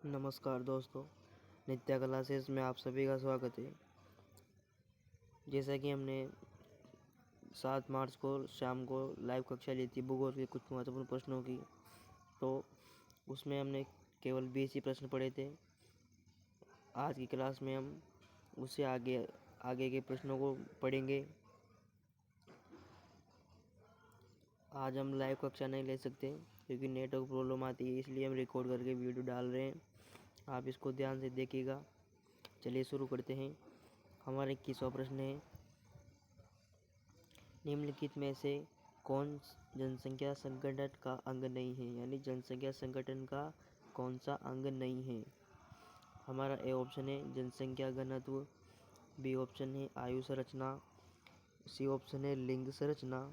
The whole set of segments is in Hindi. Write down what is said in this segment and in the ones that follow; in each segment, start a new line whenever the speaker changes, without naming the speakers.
नमस्कार दोस्तों, नित्या क्लासेस में आप सभी का स्वागत है। जैसा कि हमने 7 मार्च को शाम को लाइव कक्षा ली थी भूगोल के कुछ महत्वपूर्ण प्रश्नों की, तो उसमें हमने केवल 20 ही प्रश्न पढ़े थे। आज की क्लास में हम उससे आगे के प्रश्नों को पढ़ेंगे। आज हम लाइव कक्षा नहीं ले सकते क्योंकि नेटवर्क प्रॉब्लम आती है, इसलिए हम रिकॉर्ड करके वीडियो डाल रहे हैं। आप इसको ध्यान से देखिएगा। चलिए शुरू करते हैं। हमारा 21वां प्रश्न है, निम्नलिखित में से कौन जनसंख्या संगठन का अंग नहीं है, यानी जनसंख्या संगठन का कौन सा अंग नहीं है। हमारा ए ऑप्शन है जनसंख्या घनत्व, बी ऑप्शन है आयु संरचना, सी ऑप्शन है लिंग संरचना,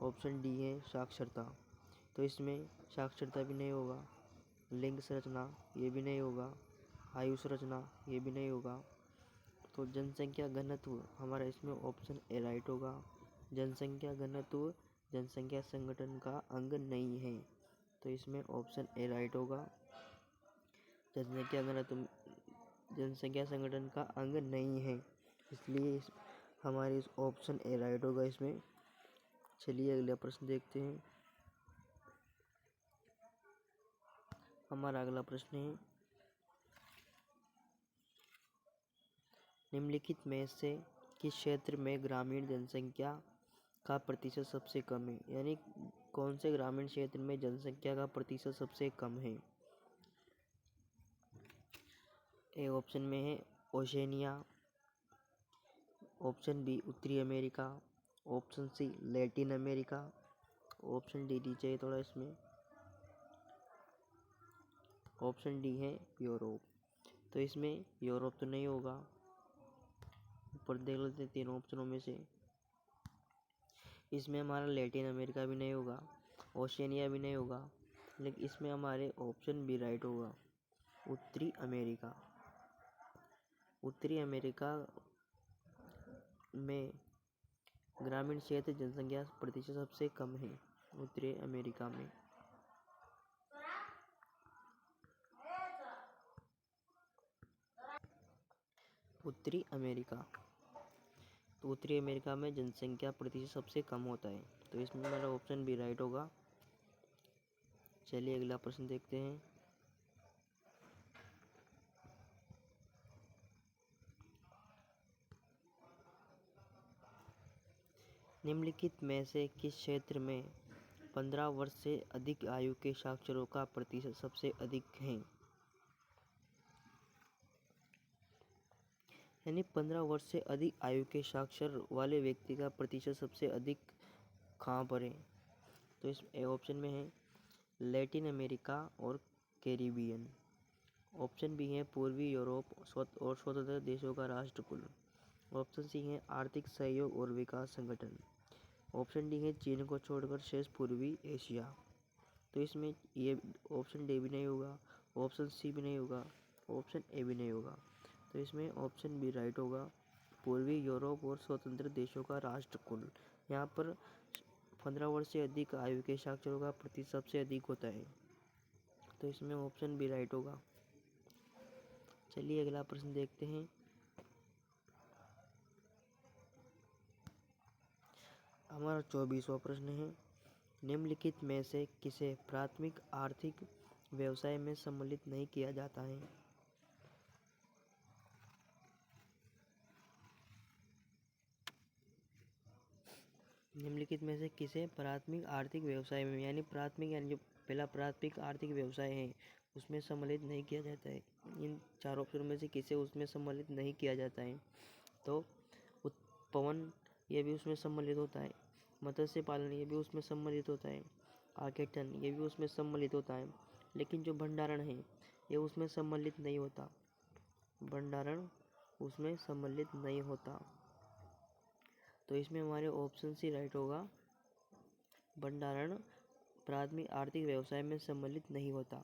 ऑप्शन डी है साक्षरता। तो इसमें साक्षरता भी नहीं होगा, लिंग संरचना ये भी नहीं होगा, आयु संरचना ये भी नहीं होगा। तो जनसंख्या घनत्व हमारा इसमें ऑप्शन ए राइट होगा। जनसंख्या घनत्व जनसंख्या संगठन का अंग नहीं है, तो इसमें ऑप्शन ए राइट होगा। जनसंख्या घनत्व जनसंख्या संगठन का अंग नहीं है, इसलिए हमारी इस ऑप्शन ए राइट होगा इसमें। चलिए अगला प्रश्न देखते हैं। हमारा अगला प्रश्न है, निम्नलिखित में से किस क्षेत्र में ग्रामीण जनसंख्या का प्रतिशत सबसे कम है, यानी कौन से ग्रामीण क्षेत्र में जनसंख्या का प्रतिशत सबसे कम है। ए ऑप्शन में है ओशेनिया, ऑप्शन बी उत्तरी America, option C Latin America, option D चाहिए थोड़ा इसमें, ऑप्शन डी है यूरोप। तो इसमें यूरोप तो नहीं होगा, ऊपर देख लेते हैं तीनों ऑप्शनों में से। इसमें हमारा लैटिन अमेरिका भी नहीं होगा, ओशियनिया भी नहीं होगा, लेकिन इसमें हमारे ऑप्शन बी राइट होगा, उत्तरी अमेरिका। उत्तरी अमेरिका में ग्रामीण क्षेत्र जनसंख्या प्रतिशत सबसे कम है, उत्तरी अमेरिका में। उत्तरी अमेरिका, तो उत्तरी अमेरिका में जनसंख्या प्रतिशत सबसे कम होता है, तो इसमें हमारा ऑप्शन बी राइट होगा। चलिए अगला प्रश्न देखते हैं। निम्नलिखित में से किस क्षेत्र में 15 वर्ष से अधिक आयु के साक्षरों का प्रतिशत सबसे अधिक है, यानी 15 वर्ष से अधिक आयु के साक्षर वाले व्यक्ति का प्रतिशत सबसे अधिक कहाँ पर है। तो इस ऑप्शन में है लैटिन अमेरिका और कैरिबियन, ऑप्शन बी है पूर्वी यूरोप और स्वतंत्र देशों का राष्ट्रकुल, ऑप्शन सी है आर्थिक सहयोग और विकास संगठन, ऑप्शन डी है चीन को छोड़कर शेष पूर्वी एशिया। तो इसमें ये ऑप्शन डी भी नहीं होगा, ऑप्शन सी भी नहीं होगा, ऑप्शन ए भी नहीं होगा। तो इसमें ऑप्शन बी राइट होगा, पूर्वी यूरोप और स्वतंत्र देशों का राष्ट्रकुल। यहाँ पर 15 वर्ष से अधिक आयु के साक्षरों का प्रतिशत सबसे अधिक होता है, तो इसमें ऑप्शन बी राइट होगा। चलिए अगला प्रश्न देखते हैं। हमारा 24वां प्रश्न है, निम्नलिखित में से किसे प्राथमिक आर्थिक व्यवसाय में सम्मिलित नहीं किया जाता है। निम्नलिखित में से किसे प्राथमिक आर्थिक व्यवसाय में, यानी प्राथमिक यानी जो पहला प्राथमिक आर्थिक व्यवसाय है उसमें सम्मिलित नहीं किया जाता है। इन चार ऑप्शन में से किसे उसमें सम्मिलित नहीं किया जाता है। तो उत्पवन ये भी उसमें सम्मिलित होता है, मत्स्य पालन ये भी उसमें सम्मिलित होता है, आखेटन ये भी उसमें सम्मिलित होता है, लेकिन जो भंडारण है ये उसमें सम्मिलित नहीं होता, भंडारण उसमें सम्मिलित नहीं होता। तो इसमें हमारे ऑप्शन सी राइट होगा, भंडारण प्राथमिक आर्थिक व्यवसाय में सम्मिलित नहीं होता।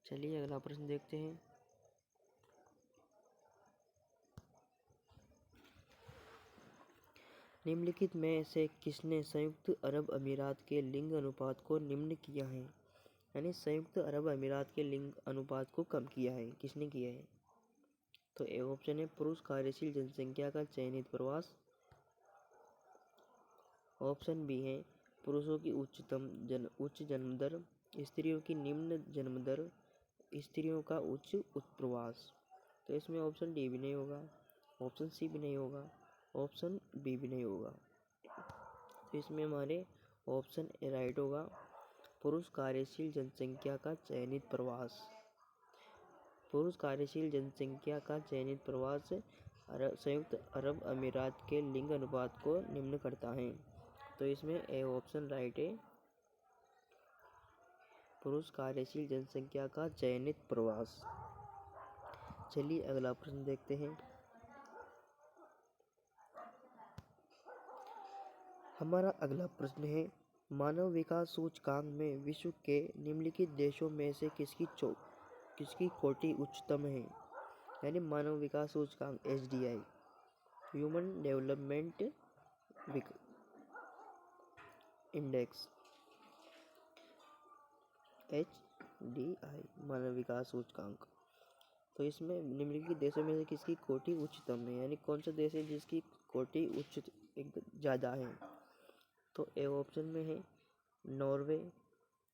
चलिए अगला प्रश्न देखते हैं। निम्नलिखित में से किसने संयुक्त अरब अमीरात के लिंग अनुपात को निम्न किया है, यानी संयुक्त अरब अमीरात के लिंग अनुपात को कम किया है। किसने किया है? तो ए ऑप्शन है पुरुष कार्यशील जनसंख्या का चयनित प्रवास। ऑप्शन बी है पुरुषों की उच्च जन्म दर, स्त्रियों की निम्न जन्म दर, स्त्रियों का उच्च उत्प्रवास। तो इसमें ऑप्शन डी भी नहीं होगा, ऑप्शन सी भी नहीं होगा, ऑप्शन बी भी नहीं होगा। तो इसमें हमारे ऑप्शन ए राइट होगा, पुरुष कार्यशील जनसंख्या का चयनित प्रवास। पुरुष कार्यशील जनसंख्या का चयनित प्रवास संयुक्त अरब अमीरात के लिंग अनुपात को निम्न करता है। तो इसमें ए ऑप्शन राइट है, पुरुष कार्यशील जनसंख्या का चयनित प्रवास। चलिए अगला प्रश्न देखते हैं। हमारा अगला प्रश्न है, मानव विकास सूचकांक में विश्व के निम्नलिखित देशों में से किसकी कोटि उच्चतम है? यानी मानव विकास सूचकांक HDI, human development index, HDI मानव विकास सूचकांक। तो इसमें निम्नलिखित देशों में से किसकी कोटि उच्चतम है? यानी कौन सा देश है जिसकी कोटि उच्च ज़्यादा है? तो ए ऑप्शन में है नॉर्वे,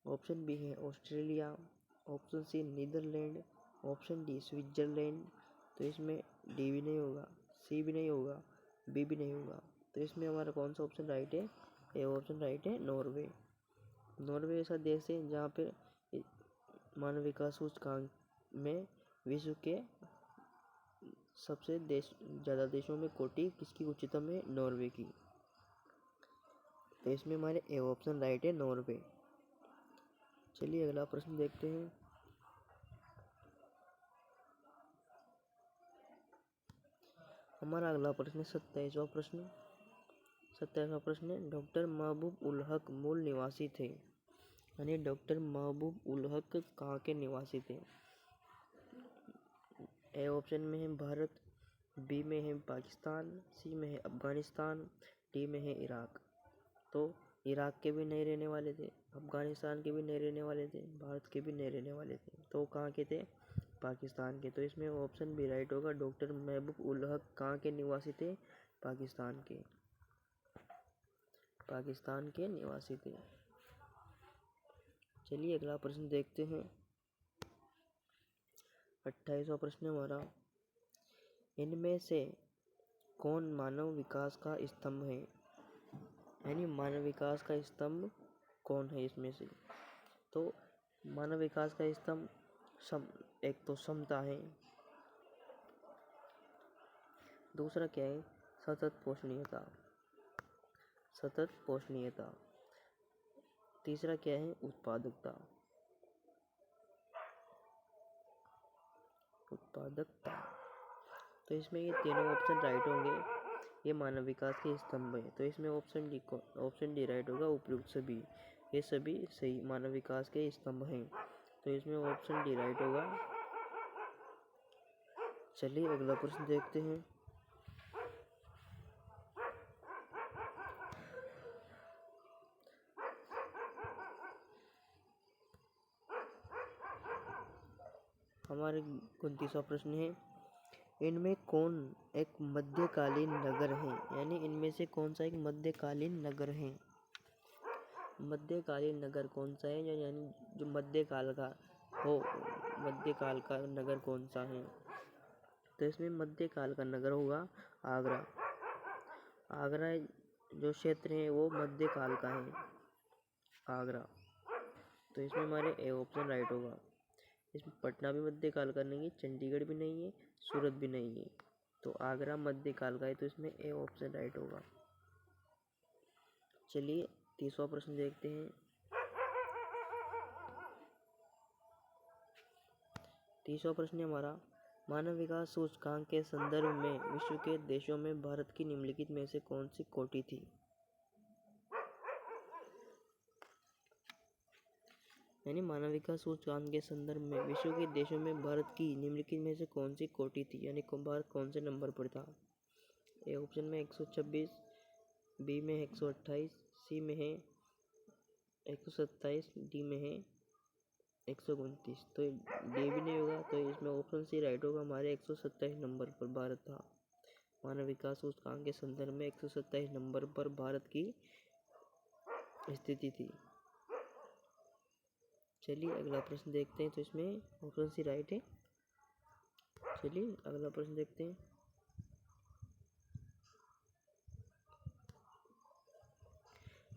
ऑप्शन बी है Australia, option C Netherland, option D Switzerland. तो इसमें डी भी नहीं होगा, सी भी नहीं होगा, बी भी नहीं होगा। तो इसमें हमारा कौन सा ऑप्शन राइट है? ए ऑप्शन राइट है, नॉर्वे। नॉर्वे ऐसा देश है जहाँ पे मानव विकास सूचकांक में विश्व के सबसे ज़्यादा देशों में कोटि किसकी उच्चतम है? नॉर्वे की। तो इसमें हमारे ए ऑप्शन राइट है, नॉर्वे। चलिए अगला प्रश्न देखते हैं। हमारा अगला प्रश्न 27वां प्रश्न। 27वां प्रश्न है, डॉक्टर महबूब उल हक मूल निवासी थे। यानी डॉक्टर महबूब उल हक कहाँ के निवासी थे? ए ऑप्शन में है भारत, बी में है पाकिस्तान, सी में है अफगानिस्तान, डी में है इराक। तो इराक के भी नहीं रहने वाले थे, अफगानिस्तान के भी नहीं रहने वाले थे, भारत के भी नहीं रहने वाले थे। तो कहाँ के थे? पाकिस्तान के। तो इसमें ऑप्शन बी राइट होगा, डॉक्टर महबूब उल हक कहाँ के निवासी थे? पाकिस्तान के। पाकिस्तान के निवासी थे। चलिए अगला प्रश्न देखते हैं। 28वां प्रश्न हमारा, इनमें से कौन मानव विकास का स्तंभ है? यानी मानव विकास का स्तंभ कौन है इसमें से? तो मानव विकास का स्तंभ एक तो समता है, दूसरा क्या है? सतत पोषणीयता, सतत पोषणीयता। तीसरा क्या है? उत्पादकता, उत्पादकता। तो इसमें ये तीनों ऑप्शन राइट होंगे, ये मानव विकास के स्तंभ है। तो इसमें ऑप्शन डी राइट होगा, उपयुक्त सभी। ये सभी सही मानव विकास के स्तंभ हैं। तो इसमें ऑप्शन डी राइट होगा। चलिए अगला प्रश्न देखते हैं। हमारे 29वां प्रश्न है, इनमें कौन एक मध्यकालीन नगर है? यानी इनमें से कौन सा एक मध्यकालीन नगर है? मध्यकालीन नगर कौन सा है? यानी जो मध्यकाल का हो, मध्यकाल का नगर कौन सा है? तो इसमें मध्यकाल का नगर होगा आगरा। आगरा जो क्षेत्र है वो मध्यकाल का है, आगरा। तो इसमें हमारे ए ऑप्शन राइट होगा। इसमें पटना भी मध्यकाल का नहीं है, चंडीगढ़ भी नहीं है, सूरत भी नहीं है। तो आगरा मध्यकाल का है। तो इसमें ए ऑप्शन राइट होगा। चलिए 30वां प्रश्न देखते हैं। 30वां प्रश्न है हमारा, मानव विकास सूचकांक के संदर्भ में विश्व के देशों में भारत की निम्नलिखित में से कौन सी कोटि थी? यानी मानव विकास सूचकांक के संदर्भ में विश्व के देशों में भारत की निम्नलिखित में से कौन सी कोटि थी? यानी भारत कौन से नंबर पर था? ए ऑप्शन में 126, बी में 128, सी में है 127, डी में है 129, तो डी भी नहीं होगा, तो इसमें ऑप्शन सी राइट होगा। हमारे 127 नंबर पर भारत था। मानव विकास सूचकांक के संदर्भ में 127 नंबर पर भारत की स्थिति थी। चलिए अगला प्रश्न देखते हैं, तो इसमें ऑप्शन सी राइट है। चलिए अगला प्रश्न देखते हैं।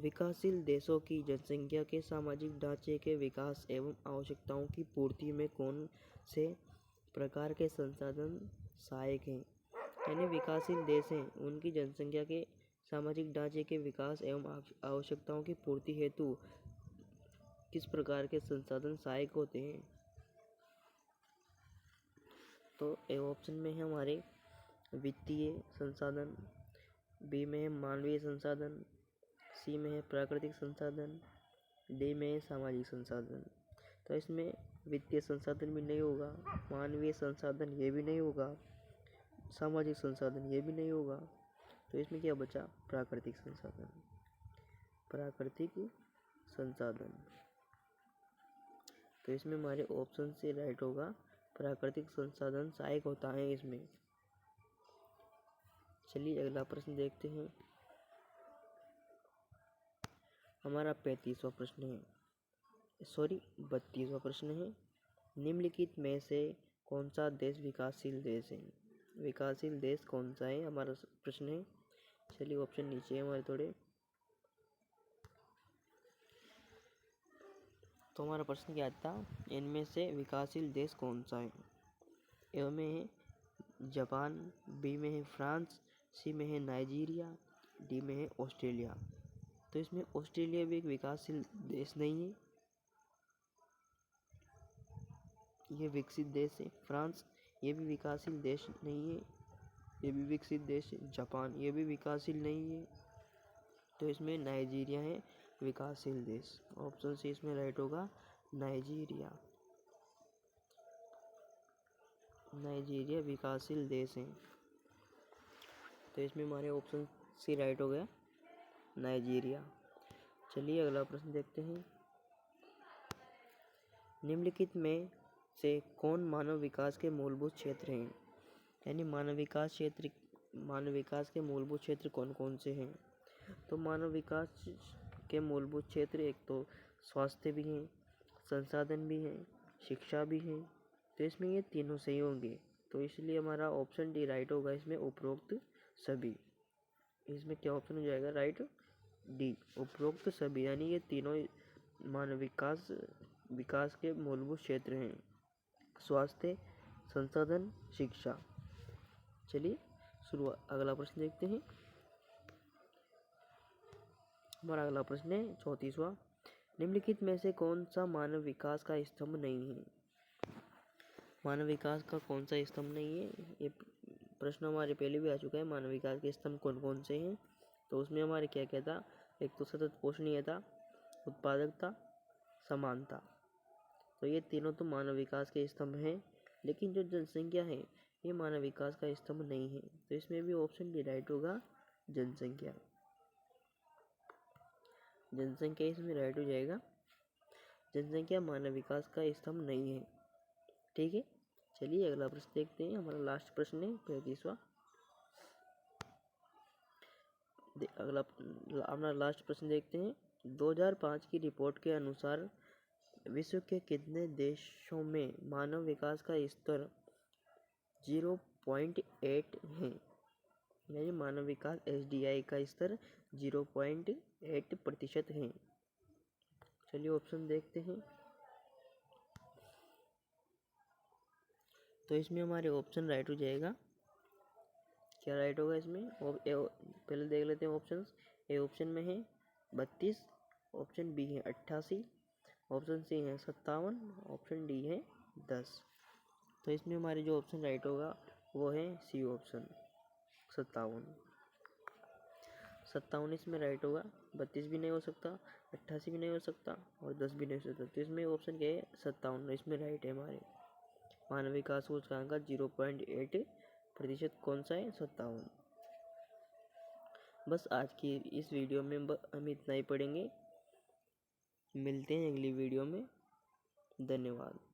विकासशील देशों की जनसंख्या के सामाजिक ढांचे के विकास एवं आवश्यकताओं की पूर्ति में कौन से प्रकार के संसाधन सहायक हैं? यानी विकासशील देश हैं, उनकी जनसंख्या के सामाजिक ढांचे के विकास एवं आवश्यकताओं की पूर्ति हेतु किस प्रकार के संसाधन सहायक होते हैं? तो ए ऑप्शन में है हमारे वित्तीय संसाधन, बी में है मानवीय संसाधन, सी में है प्राकृतिक संसाधन, डी में है सामाजिक संसाधन। तो इसमें वित्तीय संसाधन भी नहीं होगा, मानवीय संसाधन ये भी नहीं होगा, सामाजिक संसाधन ये भी नहीं होगा। तो इसमें क्या बचा? प्राकृतिक संसाधन। प्राकृतिक संसाधन, तो इसमें हमारे ऑप्शन से राइट होगा, प्राकृतिक संसाधन सहायक होता है इसमें। चलिए अगला प्रश्न देखते हैं। हमारा 32वां प्रश्न है, 32वां प्रश्न है। निम्नलिखित में से कौन सा देश विकासशील देश है? विकासशील देश कौन सा है, हमारा प्रश्न है। चलिए ऑप्शन नीचे है हमारे थोड़े। तो हमारा प्रश्न क्या था, इनमें से विकासशील देश कौन सा है? ए में है जापान, बी में है फ्रांस, सी में है नाइजीरिया, डी में है ऑस्ट्रेलिया। तो इसमें ऑस्ट्रेलिया भी एक विकासशील देश नहीं है, ये विकसित देश है। फ्रांस ये भी विकासशील देश नहीं है, ये भी विकसित देश है। जापान ये भी विकासशील नहीं है, तो इसमें नाइजीरिया है विकासशील देश। ऑप्शन सी इसमें राइट होगा, नाइजीरिया। नाइजीरिया विकासशील देश है, तो इसमें हमारे ऑप्शन सी राइट हो गया, नाइजीरिया। चलिए अगला प्रश्न देखते हैं। निम्नलिखित में से कौन मानव विकास के मूलभूत क्षेत्र हैं? यानी मानव विकास के मूलभूत क्षेत्र कौन कौन से हैं? तो मानव विकास के मूलभूत क्षेत्र एक तो स्वास्थ्य भी हैं, संसाधन भी हैं, शिक्षा भी है। तो इसमें ये तीनों सही होंगे, तो इसलिए हमारा ऑप्शन डी राइट होगा इसमें, उपरोक्त सभी। इसमें क्या ऑप्शन हो जाएगा? राइट डी, उपरोक्त सभी, यानी ये तीनों मानव विकास के मूलभूत क्षेत्र हैं, स्वास्थ्य, संसाधन, शिक्षा। चलिए शुरुआत अगला प्रश्न देखते हैं। हमारा अगला प्रश्न है 34वां। निम्नलिखित में से कौन सा मानव विकास का स्तंभ नहीं है? मानव विकास का कौन सा स्तंभ नहीं है? ये प्रश्न हमारे पहले भी आ चुका है, मानव विकास के स्तंभ कौन कौन से हैं। तो उसमें हमारे क्या क्या था? एक तो सतत पोषणीयता, उत्पादकता, समानता। तो ये तीनों तो मानव विकास के स्तंभ हैं, लेकिन जो जनसंख्या है ये मानव विकास का स्तंभ नहीं है। तो इसमें भी ऑप्शन डी राइट होगा, जनसंख्या। जनसंख्या इसमें राइट हो जाएगा, जनसंख्या मानव विकास का स्तंभ नहीं है। ठीक है, चलिए अगला प्रश्न देखते हैं। हमारा लास्ट प्रश्न है 35वां। अगला हमारा लास्ट प्रश्न देखते हैं। 2005 की रिपोर्ट के अनुसार विश्व के कितने देशों में मानव विकास का स्तर 0.8 है? यानी मानव विकास SDI का स्तर 0.8% है। चलिए ऑप्शन देखते हैं। तो इसमें हमारे ऑप्शन राइट हो जाएगा। क्या राइट होगा इसमें? पहले देख लेते हैं ऑप्शंस। ए ऑप्शन में है 32, ऑप्शन बी है 88, ऑप्शन सी है 57, ऑप्शन डी है 10। तो इसमें हमारे जो ऑप्शन राइट होगा वो है सी ऑप्शन, 57। 57 इसमें राइट होगा, 32 भी नहीं हो सकता, 88 भी नहीं हो सकता और 10 भी नहीं हो सकता। तो इसमें ऑप्शन क्या है? 57 इसमें राइट है हमारे। मानव विकास सूचकांक का 0.8% कौन सा है? 57। बस आज की इस वीडियो में हम इतना ही पढ़ेंगे। मिलते हैं अगली वीडियो में। धन्यवाद।